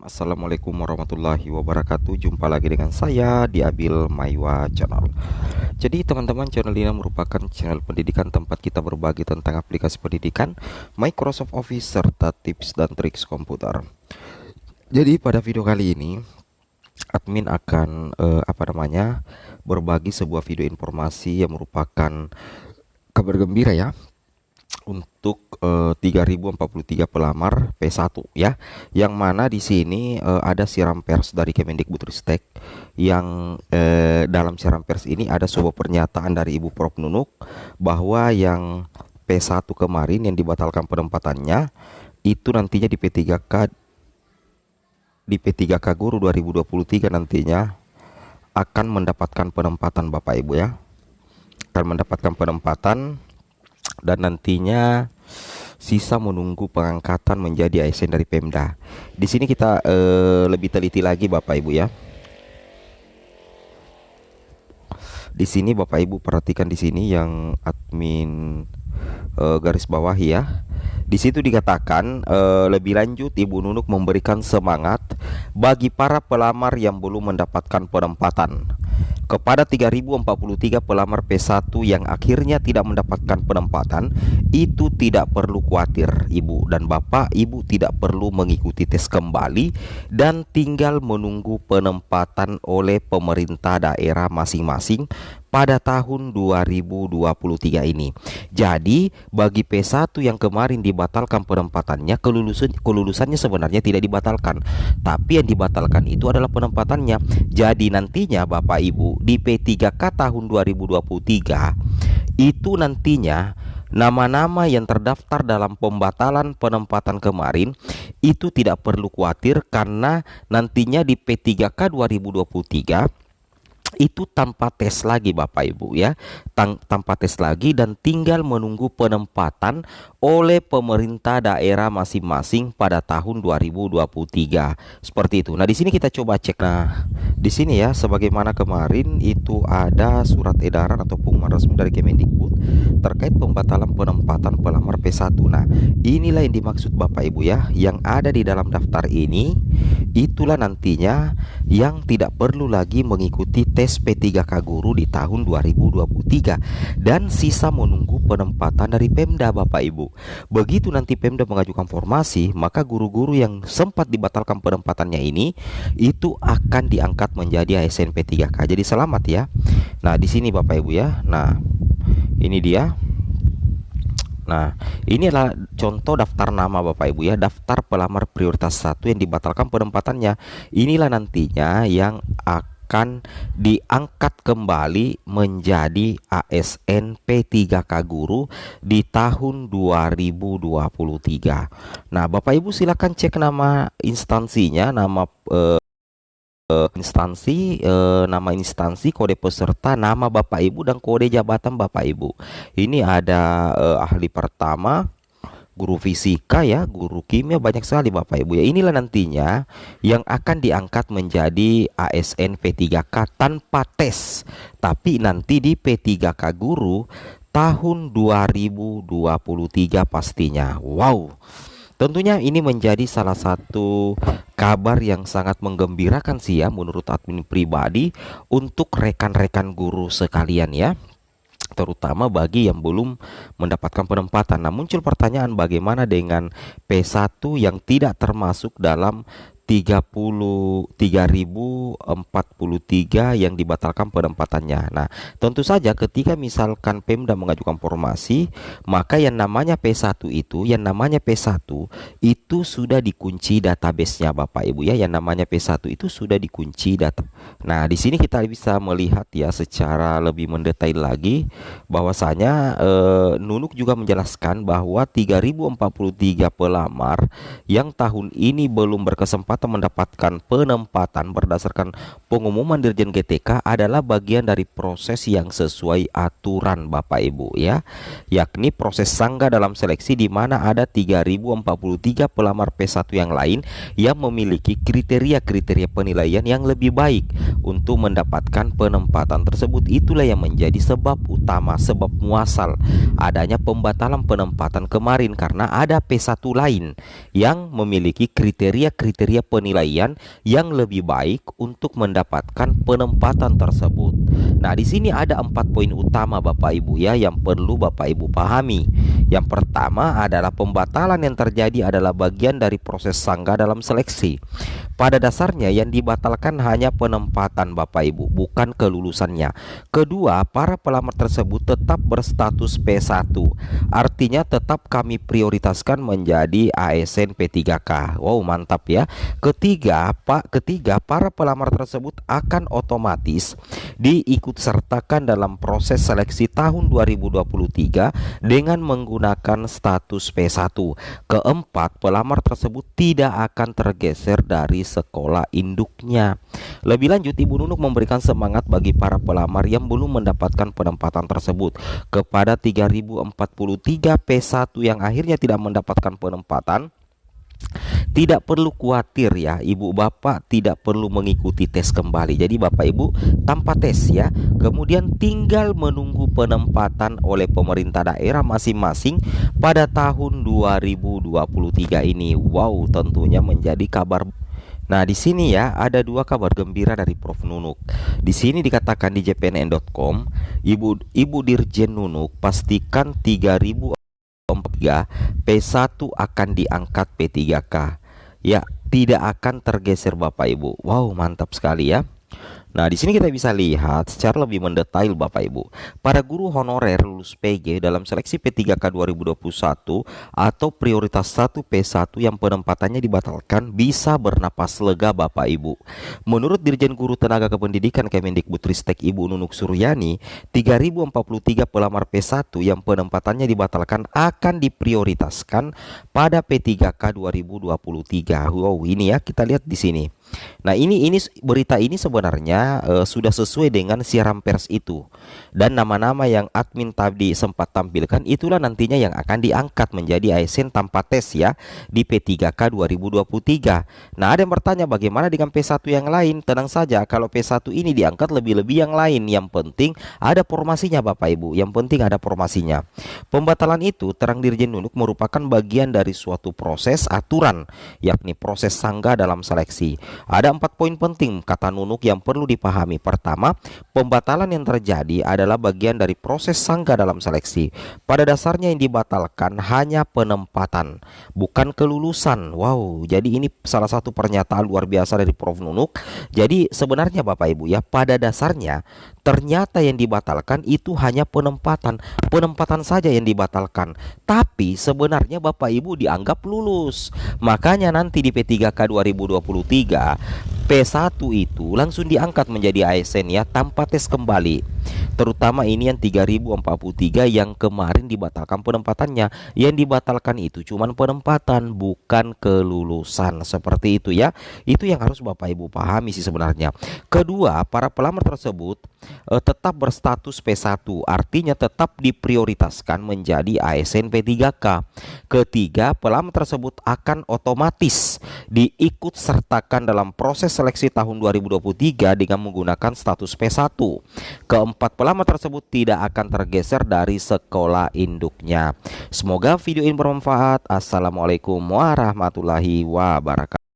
Assalamualaikum warahmatullahi wabarakatuh. Jumpa lagi dengan saya di Abil Maiwa Channel. Jadi teman-teman, channel ini merupakan channel pendidikan tempat kita berbagi tentang aplikasi pendidikan, Microsoft Office, serta tips dan trik komputer. Jadi pada video kali ini admin akan berbagi sebuah video informasi yang merupakan kabar gembira ya untuk 3043 pelamar P1 ya, yang mana di sini ada siaran pers dari Kemendikbudristek yang dalam siaran pers ini ada sebuah pernyataan dari Ibu Prof Nunuk bahwa yang P1 kemarin yang dibatalkan penempatannya itu nantinya di P3K Guru 2023 nantinya akan mendapatkan penempatan Bapak Ibu ya, akan mendapatkan penempatan dan nantinya sisa menunggu pengangkatan menjadi ASN dari Pemda. Di sini kita lebih teliti lagi Bapak Ibu ya. Di sini Bapak Ibu perhatikan di sini yang admin garis bawahi ya. Di situ dikatakan lebih lanjut Ibu Nunuk memberikan semangat bagi para pelamar yang belum mendapatkan penempatan. Kepada 3043 pelamar P1 yang akhirnya tidak mendapatkan penempatan, itu tidak perlu khawatir Ibu dan Bapak. Ibu tidak perlu mengikuti tes kembali dan tinggal menunggu penempatan oleh pemerintah daerah masing-masing pada tahun 2023 ini. Jadi bagi P1 yang kemarin dibatalkan penempatannya, kelulusannya sebenarnya tidak dibatalkan, tapi yang dibatalkan itu adalah penempatannya. Jadi nantinya Bapak Ibu di P3K tahun 2023 itu nantinya nama-nama yang terdaftar dalam pembatalan penempatan kemarin itu tidak perlu khawatir, karena nantinya di P3K 2023 itu tanpa tes lagi Bapak Ibu ya, tanpa tes lagi dan tinggal menunggu penempatan oleh pemerintah daerah masing-masing pada tahun 2023 seperti itu. Nah di sini kita coba cek. Nah di sini ya, sebagaimana kemarin itu ada surat edaran atau pengumuman resmi dari Kemendikbud terkait pembatalan penempatan pelamar P1. Nah inilah yang dimaksud Bapak Ibu ya, yang ada di dalam daftar ini itulah nantinya yang tidak perlu lagi mengikuti tes P3K Guru di tahun 2023 dan sisa menunggu penempatan dari Pemda Bapak Ibu. Begitu nanti Pemda mengajukan formasi, maka guru-guru yang sempat dibatalkan penempatannya ini itu akan diangkat menjadi ASN P3K. Jadi selamat ya. Nah di sini Bapak Ibu ya. Nah ini dia. Nah, ini adalah contoh daftar nama Bapak Ibu ya, daftar pelamar prioritas 1 yang dibatalkan penempatannya. Inilah nantinya yang akan diangkat kembali menjadi ASN P3K Guru di tahun 2023. Nah, Bapak Ibu silakan cek nama instansinya, nama nama instansi, kode peserta, nama Bapak Ibu dan kode jabatan Bapak Ibu. Ini ada ahli pertama, guru fisika ya, guru kimia, banyak sekali Bapak Ibu ya. Inilah nantinya yang akan diangkat menjadi ASN P3K tanpa tes, tapi nanti di P3K Guru tahun 2023 pastinya. Wow. Tentunya ini menjadi salah satu kabar yang sangat menggembirakan sih ya, menurut admin pribadi untuk rekan-rekan guru sekalian ya, terutama bagi yang belum mendapatkan penempatan. Nah muncul pertanyaan, bagaimana dengan P1 yang tidak termasuk dalam 3043 yang dibatalkan penempatannya. Nah tentu saja ketika misalkan Pemda mengajukan formasi, maka yang namanya P1 itu sudah dikunci database-nya Bapak Ibu ya, yang namanya P1 itu sudah dikunci data. Nah di sini kita bisa melihat ya secara lebih mendetail lagi bahwasanya Nunuk juga menjelaskan bahwa 3043 pelamar yang tahun ini belum berkesempatan mendapatkan penempatan berdasarkan pengumuman Dirjen GTK adalah bagian dari proses yang sesuai aturan Bapak Ibu ya, yakni proses sangga dalam seleksi, di mana ada 3043 pelamar P1 yang lain yang memiliki kriteria-kriteria penilaian yang lebih baik untuk mendapatkan penempatan tersebut. Itulah yang menjadi sebab utama, sebab muasal adanya pembatalan penempatan kemarin, karena ada P1 lain yang memiliki kriteria-kriteria penilaian yang lebih baik untuk mendapatkan penempatan tersebut. Nah, di sini ada 4 poin utama Bapak Ibu ya yang perlu Bapak Ibu pahami. Yang pertama adalah pembatalan yang terjadi adalah bagian dari proses sanggah dalam seleksi. Pada dasarnya yang dibatalkan hanya penempatan Bapak Ibu, bukan kelulusannya. Kedua, para pelamar tersebut tetap berstatus P1. Artinya tetap kami prioritaskan menjadi ASN P3K. Wow, mantap ya. Ketiga, para pelamar tersebut akan otomatis diikutsertakan dalam proses seleksi tahun 2023 dengan menggunakan status P1. Keempat, pelamar tersebut tidak akan tergeser dari sekolah induknya. Lebih lanjut, Ibu Nunuk memberikan semangat bagi para pelamar yang belum mendapatkan penempatan tersebut. Kepada 3043 P1 yang akhirnya tidak mendapatkan penempatan, tidak perlu khawatir ya, Ibu Bapak tidak perlu mengikuti tes kembali. Jadi Bapak Ibu tanpa tes ya, kemudian tinggal menunggu penempatan oleh pemerintah daerah masing-masing pada tahun 2023 ini. Wow, tentunya menjadi kabar. Nah, di sini ya ada 2 kabar gembira dari Prof Nunuk. Di sini dikatakan di jpnn.com, Ibu Dirjen Nunuk pastikan 3003 P1 akan diangkat P3K. Ya, tidak akan tergeser Bapak Ibu. Wow, mantap sekali ya. Nah, di sini kita bisa lihat secara lebih mendetail Bapak Ibu. Para guru honorer lulus PG dalam seleksi P3K 2021 atau prioritas 1 P1 yang penempatannya dibatalkan bisa bernapas lega Bapak Ibu. Menurut Dirjen Guru Tenaga Kependidikan Kemendikbudristek Ibu Nunuk Suryani, 3043 pelamar P1 yang penempatannya dibatalkan akan diprioritaskan pada P3K 2023. Wow, ini ya kita lihat di sini. Nah, ini berita ini sebenarnya sudah sesuai dengan siaran pers itu. Dan nama-nama yang admin tadi sempat tampilkan itulah nantinya yang akan diangkat menjadi ASN tanpa tes ya di P3K 2023. Nah, ada yang bertanya bagaimana dengan P1 yang lain? Tenang saja, kalau P1 ini diangkat lebih-lebih yang lain. Yang penting ada formasinya Bapak Ibu. Yang penting ada formasinya. Pembatalan itu terang Dirjen Nunuk merupakan bagian dari suatu proses aturan, yakni proses sanggah dalam seleksi. Ada 4 poin penting kata Nunuk yang perlu dipahami. Pertama, pembatalan yang terjadi adalah bagian dari proses sanggah dalam seleksi. Pada dasarnya yang dibatalkan hanya penempatan, bukan kelulusan. Wow, jadi ini salah satu pernyataan luar biasa dari Prof Nunuk. Jadi sebenarnya Bapak Ibu ya, pada dasarnya ternyata yang dibatalkan itu hanya penempatan. Penempatan saja yang dibatalkan. Tapi sebenarnya Bapak Ibu dianggap lulus. Makanya nanti di P3K 2023 P1 itu langsung diangkat menjadi ASN ya tanpa tes kembali. Terutama ini yang 3043 yang kemarin dibatalkan penempatannya. Yang dibatalkan itu cuman penempatan, bukan kelulusan. Seperti itu ya. Itu yang harus Bapak Ibu pahami sih sebenarnya. Kedua, para pelamar tersebut tetap berstatus P1, artinya tetap diprioritaskan menjadi ASN P3K. Ketiga, pelamar tersebut akan otomatis diikut sertakan dalam proses seleksi tahun 2023 dengan menggunakan status P1. Keempat, pelamar tersebut tidak akan tergeser dari sekolah induknya. Semoga video ini bermanfaat. Assalamualaikum warahmatullahi wabarakatuh.